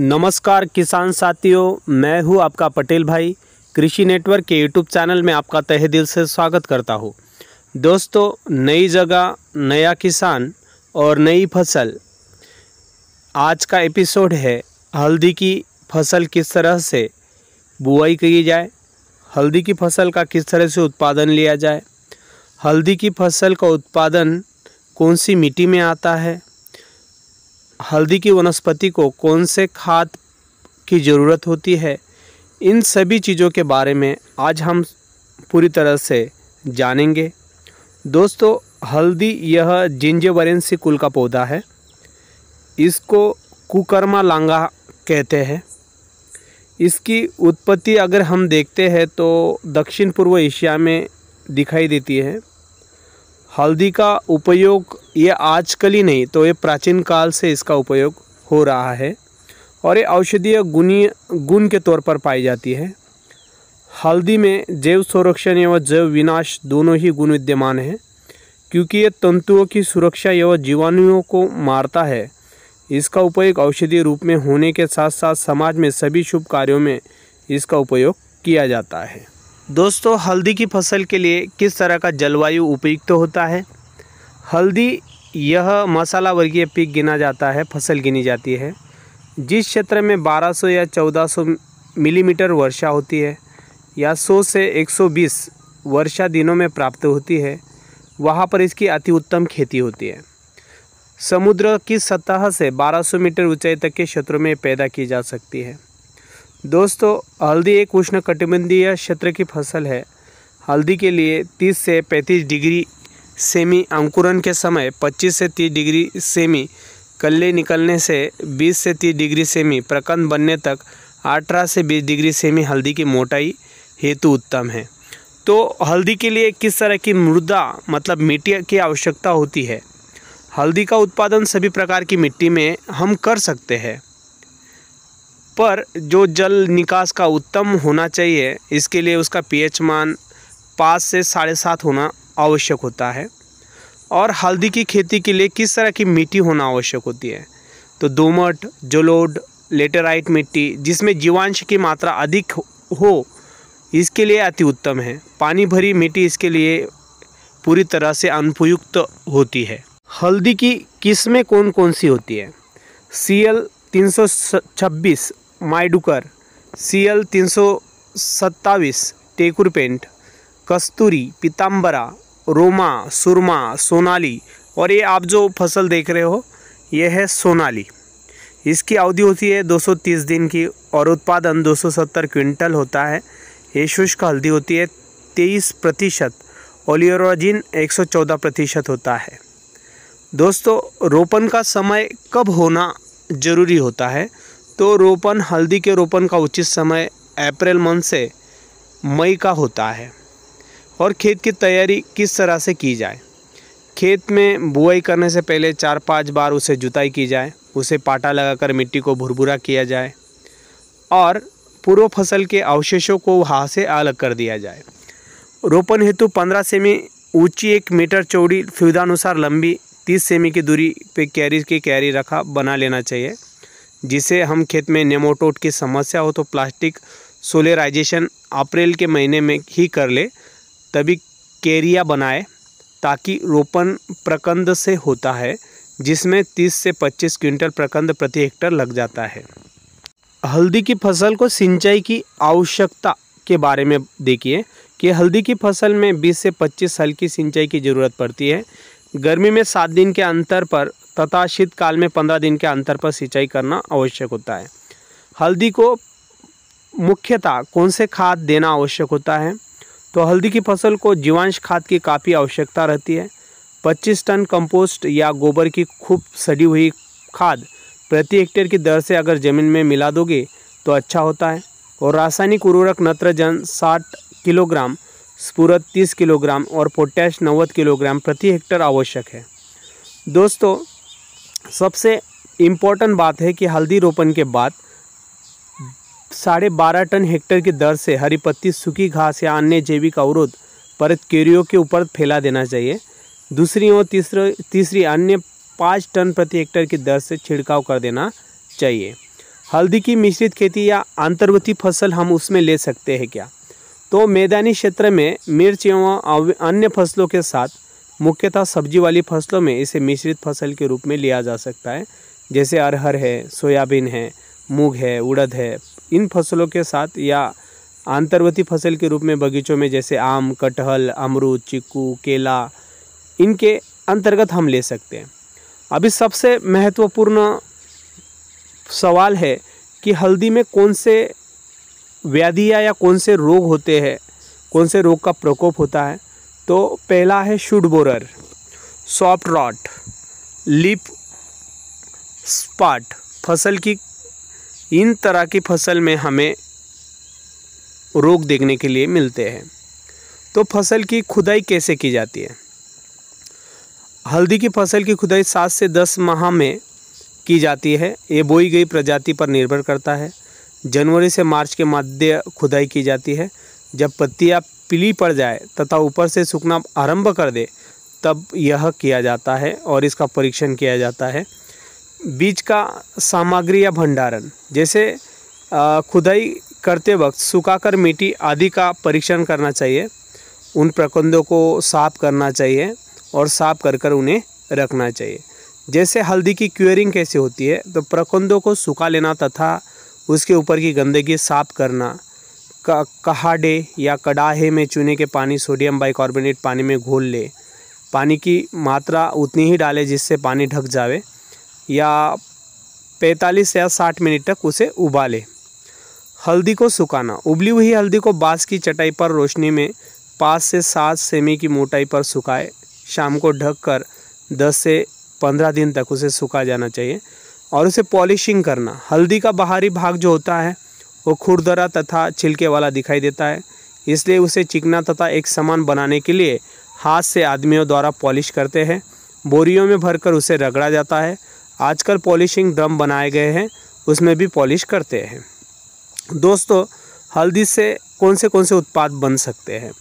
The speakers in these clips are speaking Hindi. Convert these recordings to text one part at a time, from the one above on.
नमस्कार किसान साथियों, मैं हूं आपका पटेल भाई। कृषि नेटवर्क के यूट्यूब चैनल में आपका तहे दिल से स्वागत करता हूं। दोस्तों, नई जगह, नया किसान और नई फसल। आज का एपिसोड है हल्दी की फसल किस तरह से बुआई की जाए, हल्दी की फसल का किस तरह से उत्पादन लिया जाए, हल्दी की फसल का उत्पादन कौन सी मिट्टी में आता है, हल्दी की वनस्पति को कौन से खाद की ज़रूरत होती है। इन सभी चीज़ों के बारे में आज हम पूरी तरह से जानेंगे। दोस्तों, हल्दी यह जिंजिबेरेसी कुल का पौधा है। इसको कुकर्मा लांगा कहते हैं। इसकी उत्पत्ति अगर हम देखते हैं तो दक्षिण पूर्व एशिया में दिखाई देती है। हल्दी का उपयोग ये आजकल ही नहीं तो ये प्राचीन काल से इसका उपयोग हो रहा है और ये औषधीय गुण के तौर पर पाई जाती है। हल्दी में जैव संरक्षण एवं जैव विनाश दोनों ही गुण विद्यमान हैं, क्योंकि ये तंतुओं की सुरक्षा एवं जीवाणुओं को मारता है। इसका उपयोग औषधीय रूप में होने के साथ साथ समाज में सभी शुभ कार्यों में इसका उपयोग किया जाता है। दोस्तों, हल्दी की फसल के लिए किस तरह का जलवायु उपयुक्त होता है। हल्दी यह मसाला वर्गीय पीक गिना जाता है, फसल गिनी जाती है। जिस क्षेत्र में 1200 या 1400 मिलीमीटर वर्षा होती है या 100 से 120 वर्षा दिनों में प्राप्त होती है, वहाँ पर इसकी अति उत्तम खेती होती है। समुद्र की सतह से 1200 मीटर ऊंचाई तक के क्षेत्रों में पैदा की जा सकती है। दोस्तों, हल्दी एक उष्णकटिबंधीय क्षेत्र की फसल है। हल्दी के लिए 30 से 35 डिग्री सेमी अंकुरण के समय, 25 से 30 डिग्री सेमी कल्ले निकलने से 20 से 30 डिग्री सेमी प्रकंद बनने तक 18 से 20 डिग्री सेमी हल्दी की मोटाई हेतु उत्तम है। तो हल्दी के लिए किस तरह की मृदा मतलब मिट्टी की आवश्यकता होती है। हल्दी का उत्पादन सभी प्रकार की मिट्टी में हम कर सकते हैं, पर जो जल निकास का उत्तम होना चाहिए, इसके लिए उसका पीएच मान 5 से 7.5 होना आवश्यक होता है। और हल्दी की खेती के लिए किस तरह की मिट्टी होना आवश्यक होती है, तो दोमट, जलोढ़, लेटेराइट मिट्टी जिसमें जीवांश की मात्रा अधिक हो, इसके लिए अति उत्तम है। पानी भरी मिट्टी इसके लिए पूरी तरह से अनुपयुक्त होती है। हल्दी की किस्में कौन कौन सी होती है। CL 326 माइडुकर, CL 327 टेकुरपेंट, कस्तूरी, पीताम्बरा, रोमा, सुरमा, सोनाली, और ये आप जो फसल देख रहे हो ये है सोनाली। इसकी अवधि होती है 230 दिन की और उत्पादन 270 क्विंटल होता है। ये शुष्क हल्दी होती है। 23% ओलियोरोजिन 114% होता है। दोस्तों, रोपण का समय कब होना जरूरी होता है, तो रोपण हल्दी के रोपण का उचित समय अप्रैल मंथ से मई का होता है। और खेत की तैयारी किस तरह से की जाए। खेत में बुआई करने से पहले 4-5 बार उसे जुताई की जाए, उसे पाटा लगाकर मिट्टी को भुरभुरा किया जाए और पूर्व फसल के अवशेषों को वहाँ से अलग कर दिया जाए। रोपण हेतु 15 सेमी ऊंची 1 मीटर चौड़ी सुविधानुसार लंबी 30 सेमी की दूरी पे क्यारी रखा बना लेना चाहिए। जिसे हम खेत में नेमाटोड की समस्या हो तो प्लास्टिक सोलराइजेशन अप्रैल के महीने में ही कर ले, तभी क्यारियाँ बनाए, ताकि रोपण प्रकंद से होता है जिसमें 30 से 25 क्विंटल प्रकंद प्रति हेक्टर लग जाता है। हल्दी की फसल को सिंचाई की आवश्यकता के बारे में देखिए कि हल्दी की फसल में 20 से 25 हल्की सिंचाई की ज़रूरत पड़ती है। गर्मी में 7 दिन के अंतर पर तथा शीतकाल में 15 दिन के अंतर पर सिंचाई करना आवश्यक होता है। हल्दी को मुख्यतः कौन से खाद देना आवश्यक होता है, तो हल्दी की फसल को जीवांश खाद की काफ़ी आवश्यकता रहती है। 25 टन कंपोस्ट या गोबर की खूब सड़ी हुई खाद प्रति हेक्टेयर की दर से अगर ज़मीन में मिला दोगे तो अच्छा होता है। और रासायनिक उर्वरक नत्रजन 60 किलोग्राम, स्फुरद 30 किलोग्राम और पोटैश 90 किलोग्राम प्रति हेक्टर आवश्यक है। दोस्तों, सबसे इम्पोर्टेंट बात है कि हल्दी रोपण के बाद 12.5 टन हेक्टेयर की दर से हरी पत्ती, सूखी घास या अन्य जैविक अवरोध परत क्यारियों के ऊपर फैला देना चाहिए। दूसरी ओर तीसरी अन्य 5 टन प्रति हेक्टेयर की दर से छिड़काव कर देना चाहिए। हल्दी की मिश्रित खेती या अंतर्वर्ती फसल हम उसमें ले सकते हैं क्या? तो मैदानी क्षेत्र में मिर्च एवं अन्य फसलों के साथ मुख्यतः सब्जी वाली फसलों में इसे मिश्रित फसल के रूप में लिया जा सकता है। जैसे अरहर है, सोयाबीन है, मूंग है, उड़द है, इन फसलों के साथ या अंतर्वर्ती फसल के रूप में बगीचों में जैसे आम, कटहल, अमरूद, चीकू, केला, इनके अंतर्गत हम ले सकते हैं। अभी सबसे महत्वपूर्ण सवाल है कि हल्दी में कौन से व्याधियाँ या कौन से रोग होते हैं, कौन से रोग का प्रकोप होता है। तो पहला है shoot borer, soft rot, leaf spot. फसल की इन तरह की फसल में हमें रोग देखने के लिए मिलते हैं। तो फसल की खुदाई कैसे की जाती है? हल्दी की फसल की खुदाई 7 से 10 माह में की जाती है। ये बोई गई प्रजाति पर निर्भर करता है। जनवरी से मार्च के मध्य खुदाई की जाती है। जब पत्तियां पीली पड़ जाए तथा ऊपर से सूखना आरंभ कर दे तब यह किया जाता है और इसका परीक्षण किया जाता है। बीज का सामग्री या भंडारण, जैसे खुदाई करते वक्त सुखाकर मिट्टी आदि का परीक्षण करना चाहिए। उन प्रकंदों को साफ करना चाहिए और साफ कर उन्हें रखना चाहिए। जैसे हल्दी की क्यूरिंग कैसे होती है, तो प्रकंदों को सुखा लेना तथा उसके ऊपर की गंदगी साफ करना। कहाड़े या कड़ाहे में चूने के पानी सोडियम बाइकार्बोनेट पानी में घोल ले। पानी की मात्रा उतनी ही डालें जिससे पानी ढक जावे, या 45 या 60 मिनट तक उसे उबालें। हल्दी को सुखाना, उबली हुई हल्दी को बांस की चटाई पर रोशनी में 5 से 7 सेमी की मोटाई पर सुखाएं। शाम को ढककर 10 से 15 दिन तक उसे सूखा जाना चाहिए। और उसे पॉलिशिंग करना। हल्दी का बाहरी भाग जो होता है वो खुरदरा तथा छिलके वाला दिखाई देता है, इसलिए उसे चिकना तथा एक समान बनाने के लिए हाथ से आदमियों द्वारा पॉलिश करते हैं। बोरियों में भरकर उसे रगड़ा जाता है। आजकल पॉलिशिंग ड्रम बनाए गए हैं, उसमें भी पॉलिश करते हैं। दोस्तों, हल्दी से कौन से उत्पाद बन सकते हैं?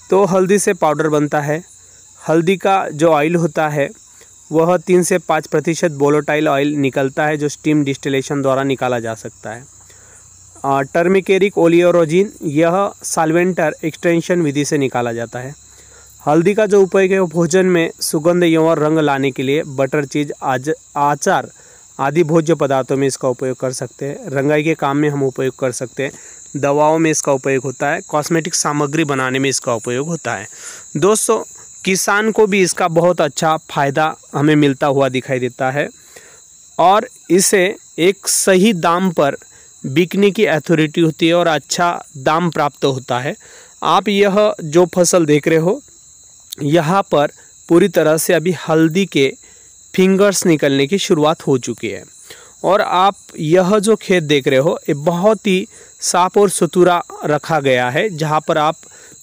तो हल्दी से पाउडर बनता है। हल्दी का जो ऑयल होता है वह 3 से 5% वोलेटाइल ऑयल निकलता है, जो स्टीम डिस्टिलेशन द्वारा निकाला जा सकता है। टर्मेरिक ओलियोरोजिन, यह साल्वेंटर एक्सटेंशन विधि से निकाला जाता है। हल्दी का जो उपयोग है वो भोजन में सुगंध एवं रंग लाने के लिए बटर, चीज, आचार आदि भोज्य पदार्थों में इसका उपयोग कर सकते हैं। रंगाई के काम में हम उपयोग कर सकते हैं। दवाओं में इसका उपयोग होता है। कॉस्मेटिक सामग्री बनाने में इसका उपयोग होता है। दोस्तों, किसान को भी इसका बहुत अच्छा फ़ायदा हमें मिलता हुआ दिखाई देता है और इसे एक सही दाम पर बिकने की अथॉरिटी होती है और अच्छा दाम प्राप्त होता है। आप यह जो फसल देख रहे हो, यहाँ पर पूरी तरह से अभी हल्दी के फिंगर्स निकलने की शुरुआत हो चुकी है और आप यह जो खेत देख रहे हो ये बहुत ही साफ और सुथरा रखा गया है, जहाँ पर आप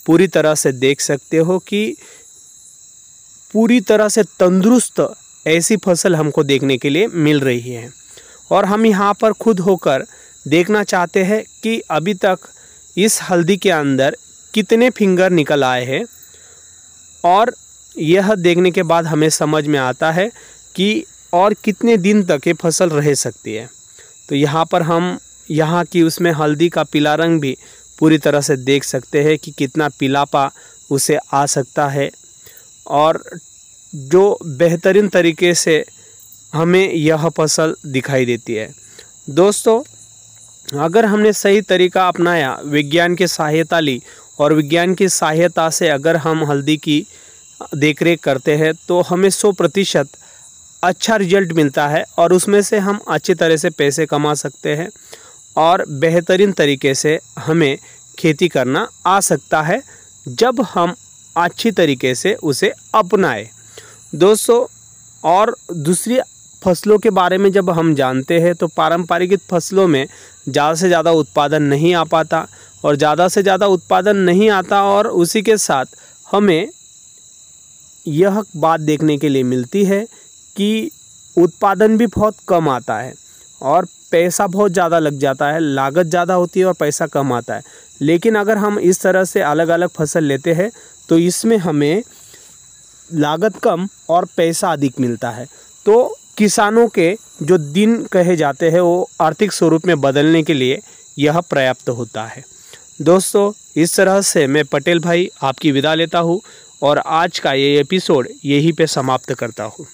पूरी तरह से देख सकते हो कि पूरी तरह से तंदुरुस्त ऐसी फसल हमको देखने के लिए मिल रही है। और हम यहाँ पर खुद होकर देखना चाहते हैं कि अभी तक इस हल्दी के अंदर कितने फिंगर निकल आए हैं, और यह देखने के बाद हमें समझ में आता है कि और कितने दिन तक ये फसल रह सकती है। तो यहाँ पर हम यहाँ की उसमें हल्दी का पीला रंग भी पूरी तरह से देख सकते हैं कि कितना पीलापा उसे आ सकता है, और जो बेहतरीन तरीके से हमें यह फसल दिखाई देती है। दोस्तों, अगर हमने सही तरीका अपनाया, विज्ञान की सहायता ली और विज्ञान की सहायता से अगर हम हल्दी की देखरेख करते हैं तो हमें 100% अच्छा रिजल्ट मिलता है और उसमें से हम अच्छी तरह से पैसे कमा सकते हैं और बेहतरीन तरीके से हमें खेती करना आ सकता है जब हम अच्छी तरीके से उसे अपनाएं। दोस्तों, और दूसरी फसलों के बारे में जब हम जानते हैं तो पारंपरिक फसलों में ज़्यादा से ज़्यादा उत्पादन नहीं आ पाता, और ज़्यादा से ज़्यादा उत्पादन नहीं आता और उसी के साथ हमें यह बात देखने के लिए मिलती है कि उत्पादन भी बहुत कम आता है और पैसा बहुत ज़्यादा लग जाता है, लागत ज़्यादा होती है और पैसा कम आता है। लेकिन अगर हम इस तरह से अलग अलग फसल लेते हैं तो इसमें हमें लागत कम और पैसा अधिक मिलता है। तो किसानों के जो दिन कहे जाते हैं वो आर्थिक स्वरूप में बदलने के लिए यह पर्याप्त होता है। दोस्तों, इस तरह से मैं पटेल भाई आपकी विदा लेता हूँ और आज का ये एपिसोड यहीं पे समाप्त करता हूँ।